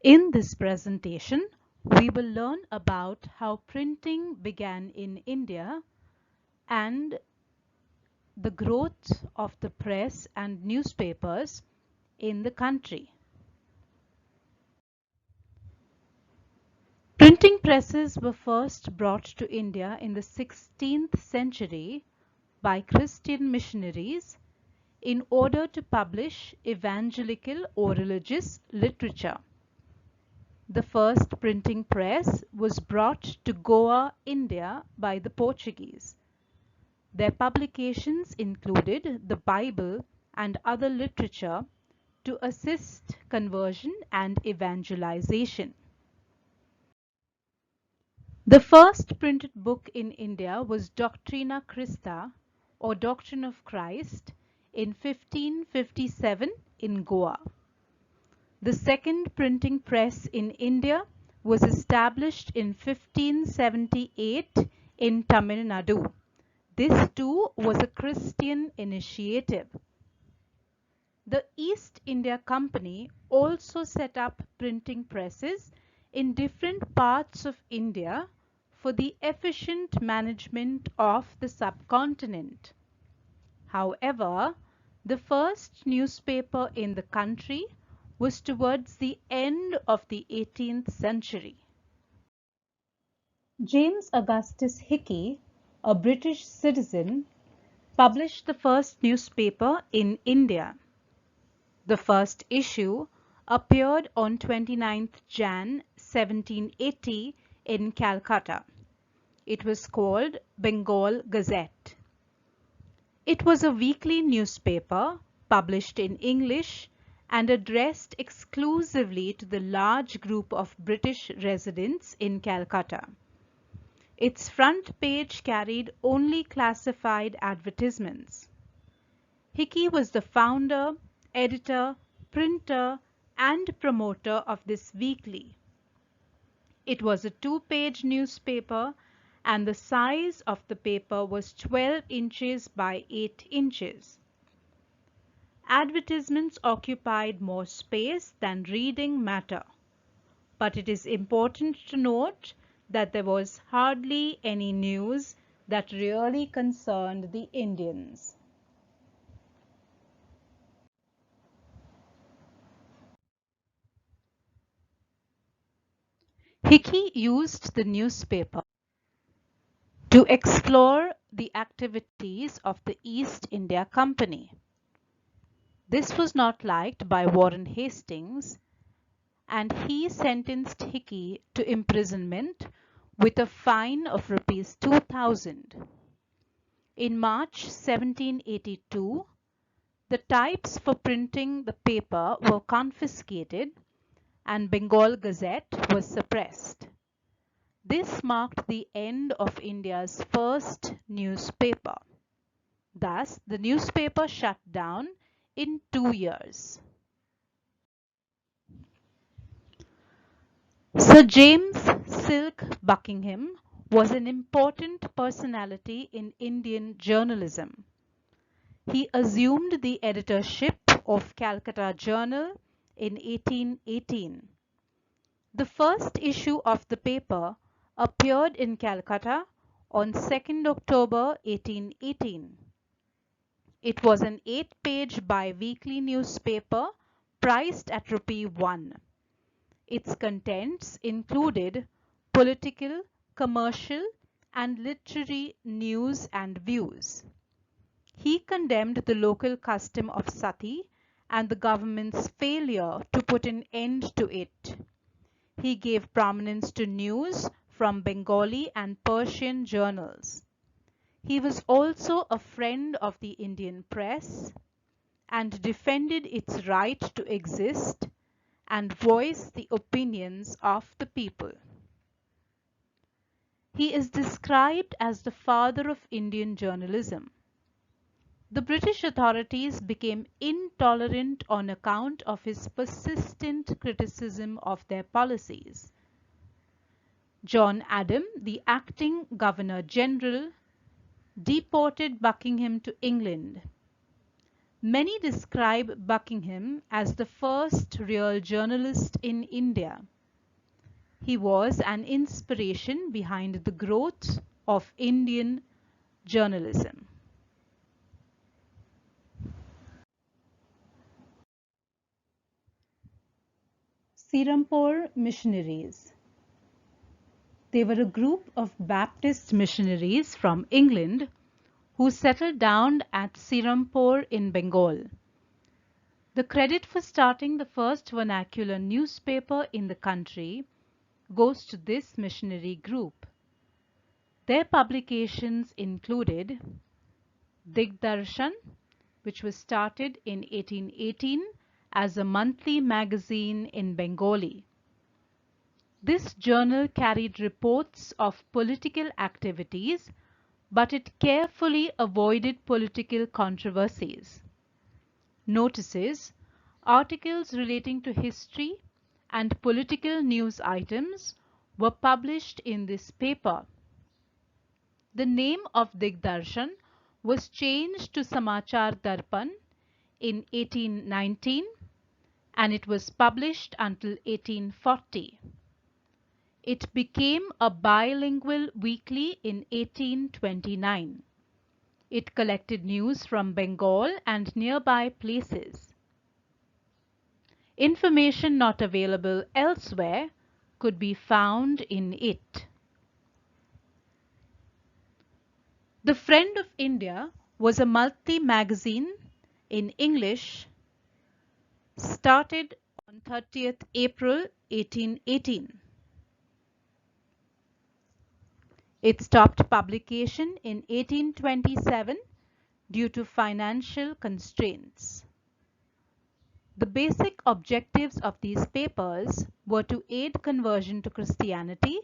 In this presentation, we will learn about how printing began in India and the growth of the press and newspapers in the country. Printing presses were first brought to India in the 16th century by Christian missionaries in order to publish evangelical or religious literature. The first printing press was brought to Goa, India by the Portuguese. Their publications included the Bible and other literature to assist conversion and evangelization. The first printed book in India was Doctrina Christa or Doctrine of Christ in 1557 in Goa. The second printing press in India was established in 1578 in Tamil Nadu. This too was a Christian initiative. The East India Company also set up printing presses in different parts of India for the efficient management of the subcontinent. However, the first newspaper in the country was towards the end of the 18th century. James Augustus Hickey, a British citizen, published the first newspaper in India. The first issue appeared on 29th Jan 1780 in Calcutta. It was called Bengal Gazette. It was a weekly newspaper published in English and addressed exclusively to the large group of British residents in Calcutta. Its front page carried only classified advertisements. Hickey was the founder, editor, printer, and promoter of this weekly. It was a two-page newspaper and the size of the paper was 12 inches by 8 inches. Advertisements occupied more space than reading matter, but it is important to note that there was hardly any news that really concerned the Indians. Hickey used the newspaper to explore the activities of the East India Company. This was not liked by Warren Hastings, and he sentenced Hickey to imprisonment with a fine of rupees 2,000. In March 1782, the types for printing the paper were confiscated and Bengal Gazette was suppressed. This marked the end of India's first newspaper. Thus, the newspaper shut down in 2 years. Sir James Silk Buckingham was an important personality in Indian journalism. He assumed the editorship of Calcutta Journal in 1818. The first issue of the paper appeared in Calcutta on 2nd October 1818. It was an 8-page bi-weekly newspaper priced at rupee 1. Its contents included political, commercial, and literary news and views. He condemned the local custom of sati and the government's failure to put an end to it. He gave prominence to news from Bengali and Persian journals. He was also a friend of the Indian press and defended its right to exist and voice the opinions of the people. He is described as the father of Indian journalism. The British authorities became intolerant on account of his persistent criticism of their policies. John Adam, the acting Governor General, deported Buckingham to England. Many describe Buckingham as the first real journalist in India. He was an inspiration behind the growth of Indian journalism. Serampore missionaries. They were a group of Baptist missionaries from England who settled down at Serampore in Bengal. The credit for starting the first vernacular newspaper in the country goes to this missionary group. Their publications included Digdarshan, which was started in 1818 as a monthly magazine in Bengali. This journal carried reports of political activities, but it carefully avoided political controversies. Notices, articles relating to history, and political news items were published in this paper. The name of Digdarshan was changed to Samachar Darpan in 1819 and it was published until 1840. It became a bilingual weekly in 1829. It collected news from Bengal and nearby places. Information not available elsewhere could be found in it. The Friend of India was a monthly magazine in English started on 30th April 1818. It stopped publication in 1827 due to financial constraints. The basic objectives of these papers were to aid conversion to Christianity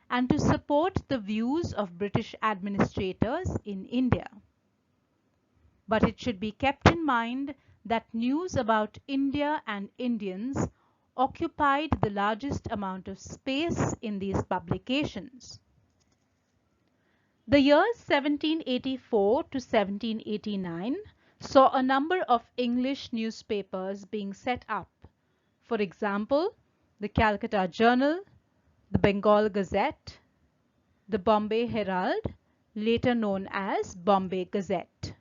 and to support the views of British administrators in India. But it should be kept in mind that news about India and Indians occupied the largest amount of space in these publications. The years 1784 to 1789 saw a number of English newspapers being set up. For example, the Calcutta Journal, the Bengal Gazette, the Bombay Herald, later known as Bombay Gazette.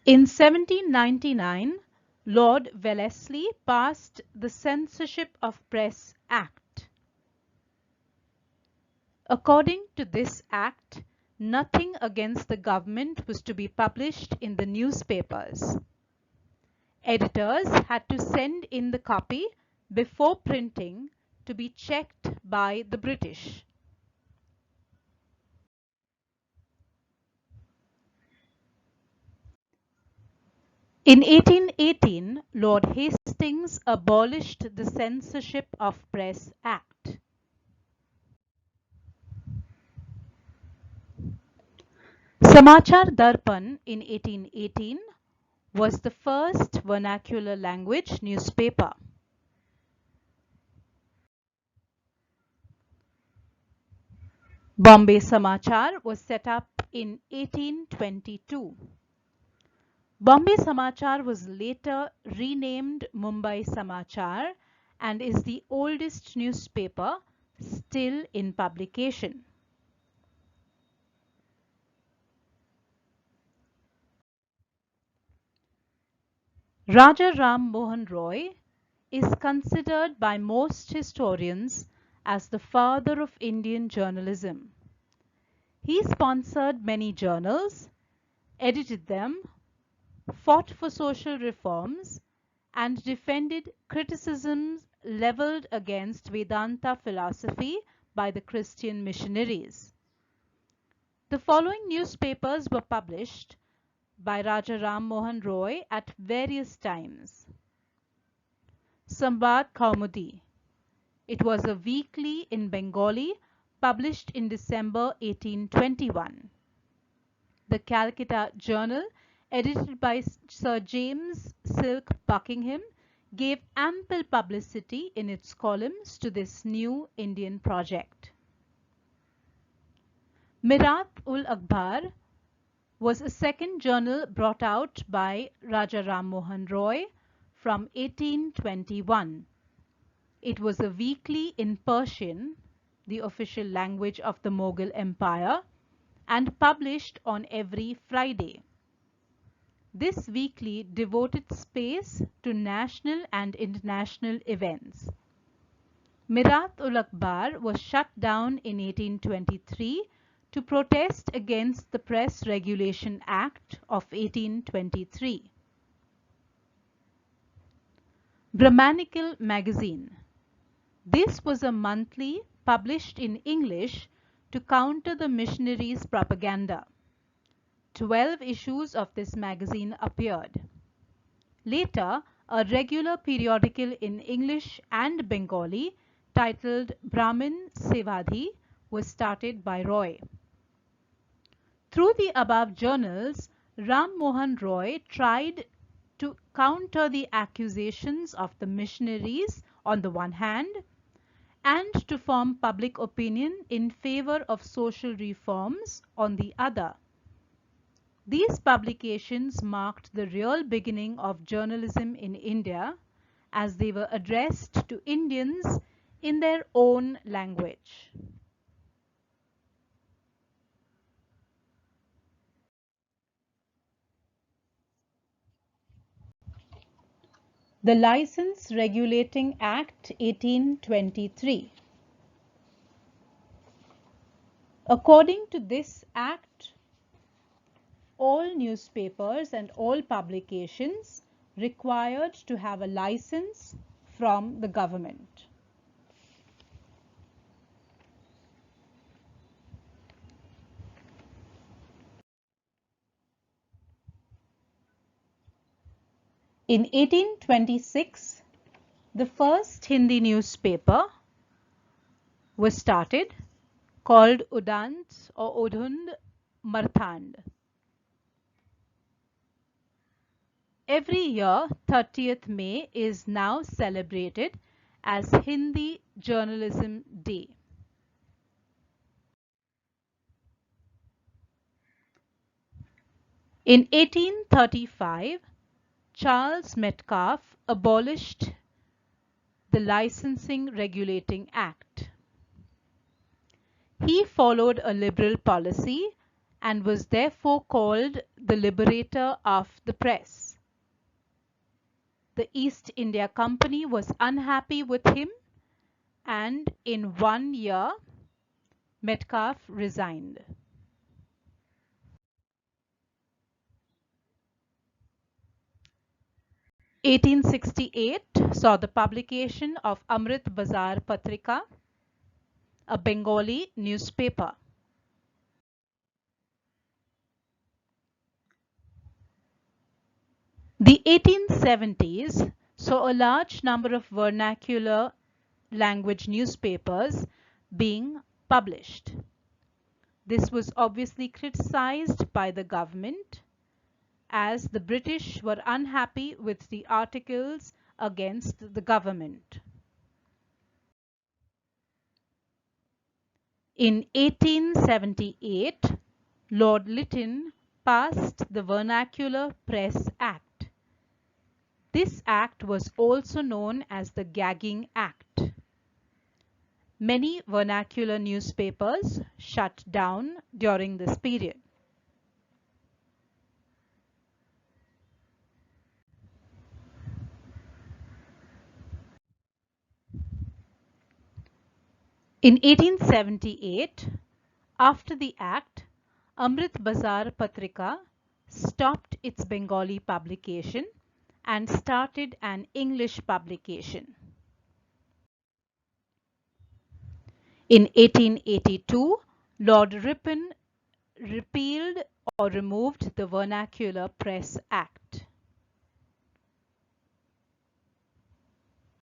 In 1799, Lord Wellesley passed the Censorship of Press Act. According to this act, nothing against the government was to be published in the newspapers. Editors had to send in the copy before printing to be checked by the British. In 1818, Lord Hastings abolished the Censorship of Press Act. Samachar Darpan in 1818 was the first vernacular language newspaper. Bombay Samachar was set up in 1822. Bombay Samachar was later renamed Mumbai Samachar and is the oldest newspaper still in publication. Raja Ram Mohan Roy is considered by most historians as the father of Indian journalism. He sponsored many journals, edited them, fought for social reforms, and defended criticisms leveled against Vedanta philosophy by the Christian missionaries. The following newspapers were published by Raja Ram Mohan Roy at various times. Samvad Kaumudi. It was a weekly in Bengali published in December 1821. The Calcutta Journal, edited by Sir James Silk Buckingham, gave ample publicity in its columns to this new Indian project. Mirat-ul-Akhbar was a second journal brought out by Raja Ram Mohan Roy from 1821. It was a weekly in Persian, the official language of the Mughal Empire, and published on every Friday. This weekly devoted space to national and international events. Mirat-ul-Akhbar was shut down in 1823 to protest against the Press Regulation Act of 1823. Brahmanical Magazine. This was a monthly published in English to counter the missionaries' propaganda. 12 issues of this magazine appeared. Later, a regular periodical in English and Bengali titled Brahmin Sevadhi was started by Roy. Through the above journals, Ram Mohan Roy tried to counter the accusations of the missionaries on the one hand and to form public opinion in favor of social reforms on the other. These publications marked the real beginning of journalism in India, as they were addressed to Indians in their own language. The License Regulating Act 1823. According to this act, all newspapers and all publications required to have a license from the government. In 1826, the first Hindi newspaper was started, called Udant or Udhund Marthand. Every year, 30th May is now celebrated as Hindi Journalism Day. In 1835, Charles Metcalfe abolished the Licensing Regulating Act. He followed a liberal policy and was therefore called the liberator of the press. The East India Company was unhappy with him, and in 1 year, Metcalfe resigned. 1868 saw the publication of Amrit Bazar Patrika, a Bengali newspaper. The 1870s saw a large number of vernacular language newspapers being published. This was obviously criticized by the government, as the British were unhappy with the articles against the government. In 1878, Lord Lytton passed the Vernacular Press Act. This act was also known as the Gagging Act. Many vernacular newspapers shut down during this period. In 1878, after the act, Amrit Bazar Patrika stopped its Bengali publication and started an English publication. In 1882, Lord Ripon repealed or removed the Vernacular Press Act.